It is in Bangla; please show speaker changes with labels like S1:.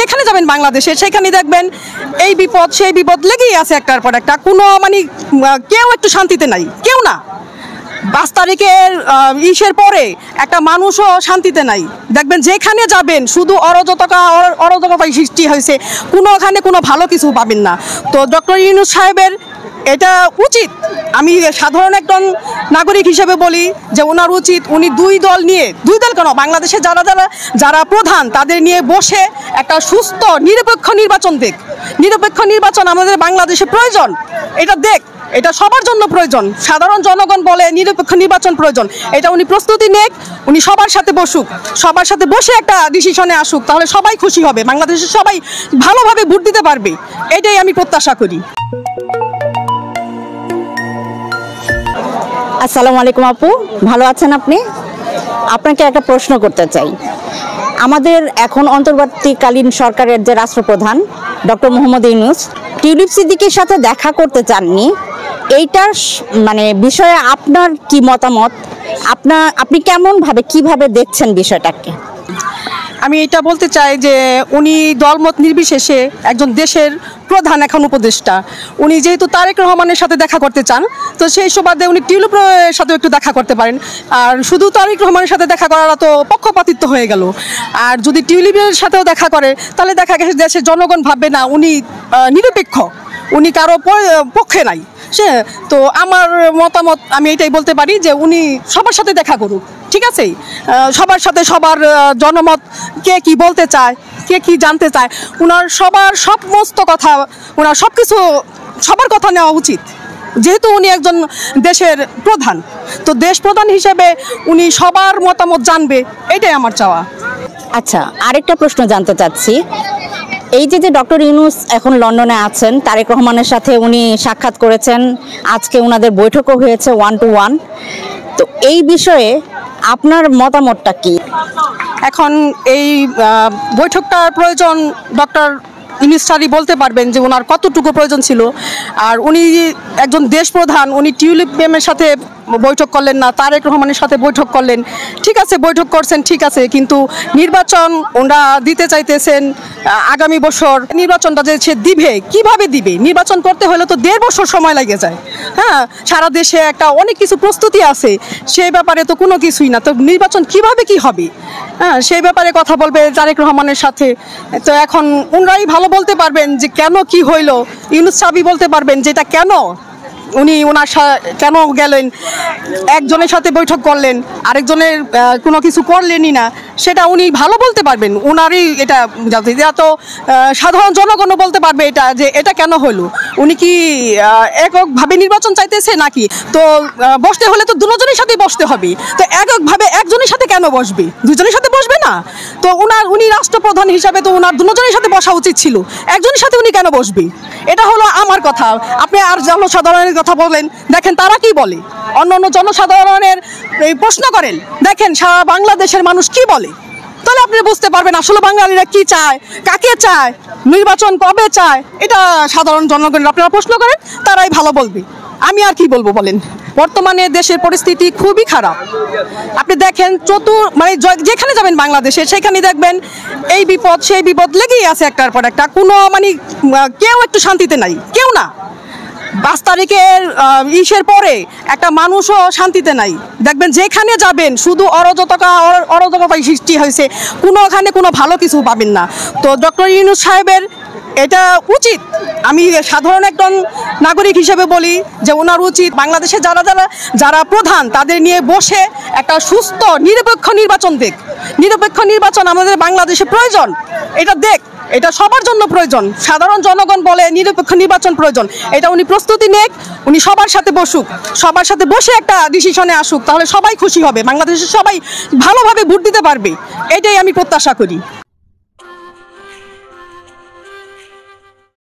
S1: যেখানে যাবেন বাংলাদেশে সেখানে দেখবেন এই বিপদ সেই বিপদ লেগেই আছে একটার পর একটা। কোনো মানে কেউ একটু শান্তিতে নাই, কেউ না। 5 তারিখের ইসের পরে একটা মানুষও শান্তিতে নাই। দেখবেন যেখানে যাবেন শুধু অরাজকতাই সৃষ্টি হয়েছে, কোনোখানে কোনো ভালো কিছু পাবেন না। তো ডক্টর ইউনূস সাহেবের এটা উচিত, আমি সাধারণ একজন নাগরিক হিসেবে বলি যে ওনার উচিত উনি দুই দল কেন, বাংলাদেশে যারা প্রধান তাদের নিয়ে বসে একটা সুস্থ নিরপেক্ষ নির্বাচন দেখ। নিরপেক্ষ নির্বাচন আমাদের বাংলাদেশে প্রয়োজন, এটা সবার জন্য প্রয়োজন। সাধারণ জনগণ বলে নিরপেক্ষ নির্বাচন প্রয়োজন, এটা উনি প্রস্তুতি নেক, উনি সবার সাথে বসে একটা ডিসিশনে আসুক, তাহলে সবাই খুশি হবে, বাংলাদেশের সবাই ভালোভাবে ভোট দিতে পারবে, এটাই আমি প্রত্যাশা করি।
S2: আসসালামু আলাইকুম আপু, ভালো আছেন আপনি? আপনাকে একটা প্রশ্ন করতে চাই। আমাদের এখন অন্তর্বর্তীকালীন সরকারের যে রাষ্ট্রপ্রধান ডক্টর মোহাম্মদ ইউনূস টিউলিপ সিদ্দিকীর সাথে দেখা করতে চাননি, এইটার মানে বিষয়ে আপনার কি মতামত? আপনি কিভাবে দেখছেন বিষয়টাকে?
S1: আমি এটা বলতে চাই যে উনি দলমত নির্বিশেষে একজন দেশের প্রধান, এখন উপদেষ্টা, উনি যেহেতু তারেক রহমানের সাথে দেখা করতে চান, তো সেই সুবাদে উনি টিউলিপের সাথেও একটু দেখা করতে পারেন। আর শুধু তারেক রহমানের সাথে দেখা করাটা তো পক্ষপাতিত্ব হয়ে গেল। আর যদি টিউলিপের সাথেও দেখা করে তাহলে দেখা গেছে দেশের জনগণ ভাববে না উনি নিরপেক্ষ, উনি কারো পক্ষে নাই। তো আমার মতামত আমি এটাই বলতে পারি যে উনি সবার সাথে দেখা করুক, ঠিক আছে? সবার সাথে সবার জনমত, কে কি বলতে চায়, কে কি জানতে চায়, ওনার সমস্ত কথা, ওনার সব কিছু সবার কথা নেওয়া উচিত। যেহেতু উনি একজন দেশের প্রধান, তো দেশ প্রধান হিসেবে উনি সবার মতামত জানবে, এটাই আমার চাওয়া।
S2: আচ্ছা, আরেকটা প্রশ্ন জানতে চাচ্ছি। এই যে ডক্টর ইউনূস এখন লন্ডনে আছেন, তারেক রহমানের সাথে উনি সাক্ষাৎ করেছেন, আজকে ওনাদের বৈঠকও হয়েছে 1 to 1, তো এই বিষয়ে আপনার মতামতটা কি?
S1: এখন এই বৈঠকটার প্রয়োজন ডক্টর ইউনূস স্যারই বলতে পারবেন যে ওনার কতটুকু প্রয়োজন ছিল। আর উনি একজন দেশ প্রধান, উনি টিউলিপ ম্যামের সাথে বৈঠক করলেন না, তারেক রহমানের সাথে বৈঠক করলেন, ঠিক আছে, বৈঠক করছেন, ঠিক আছে, কিন্তু নির্বাচন ওনারা দিতে চাইতেছেন আগামী বছর। নির্বাচনটা যে সে দিবে, কিভাবে দিবে? নির্বাচন করতে হলে তো 1.5 বছর সময় লাগে যায়। হ্যাঁ, সারা দেশে একটা অনেক কিছু প্রস্তুতি আছে, সেই ব্যাপারে তো কোনো কিছুই না। তো নির্বাচন কিভাবে কি হবে, হ্যাঁ, সেই ব্যাপারে কথা বলবে তারেক রহমানের সাথে। তো এখন ওনারাই ভালো বলতে পারবেন যে কেন কি হইলো, ইউনূস সাহেবই বলতে পারবেন যেটা কেন উনি ওনার কেন গেলেন, একজনের সাথে বৈঠক করলেন, আরেকজনের কোনো কিছু করলেনই না, সেটা উনি ভালো বলতে পারবেন। ওনারই এটা তো সাধারণ জনগণও বলতে পারবে এটা যে এটা কেন হলো, উনি কি এককভাবে নির্বাচন চাইতেছে নাকি? তো বসতে হলে তো দুজনের সাথেই বসতে হবে, তো এককভাবে একজনের সাথে কেন বসবে? দুজনের সাথে বসবে না? তো উনি রাষ্ট্রপ্রধান হিসাবে তো ওনার দুজনের সাথে বসা উচিত ছিল, একজনের সাথে উনি কেন বসবে? এটা হলো আমার কথা। আপনি আর জনসাধারণের কথা বলেন, দেখেন তারা কি বলে, অন্য জনসাধারণের প্রশ্ন করেন, দেখেন সারা বাংলাদেশের মানুষ কি বলে, তাহলে আপনি বুঝতে পারবেন আসলে বাঙালিরা কি চায়, কাকে চায়, নির্বাচন কবে চায়। এটা সাধারণ জনগণের আপনারা প্রশ্ন করেন, তারাই ভালো বলবে। আমি আর কি বলবো বলেন? বর্তমানে দেশের পরিস্থিতি খুবই খারাপ। আপনি দেখেন মানে যেখানে যাবেন বাংলাদেশে সেখানে দেখবেন এই বিপদ সেই বিপদ লেগেই আছে একটার পর একটা। কোনো মানে কেউ একটু শান্তিতে নাই, কেউ না। 5 তারিখের ইসের পরে একটা মানুষও শান্তিতে নাই। দেখবেন যেখানে যাবেন শুধু অরাজকতাই সৃষ্টি হয়েছে, কোনোখানে কোনো ভালো কিছু পাবেন না। তো ডক্টর ইউনূস সাহেবের এটা উচিত, আমি সাধারণ একজন নাগরিক হিসেবে বলি যে ওনার উচিত বাংলাদেশে যারা প্রধান তাদের নিয়ে বসে একটা সুস্থ নিরপেক্ষ নির্বাচন দেখ। নিরপেক্ষ নির্বাচন আমাদের বাংলাদেশে প্রয়োজন, এটা সবার জন্য প্রয়োজন। সাধারণ জনগণ বলে নিরপেক্ষ নির্বাচন প্রয়োজন, এটা উনি প্রস্তুতি নেক, উনি সবার সাথে বসে একটা ডিসিশনে আসুক, তাহলে সবাই খুশি হবে, বাংলাদেশের সবাই ভালোভাবে ভোট দিতে পারবে, এটাই আমি প্রত্যাশা করি।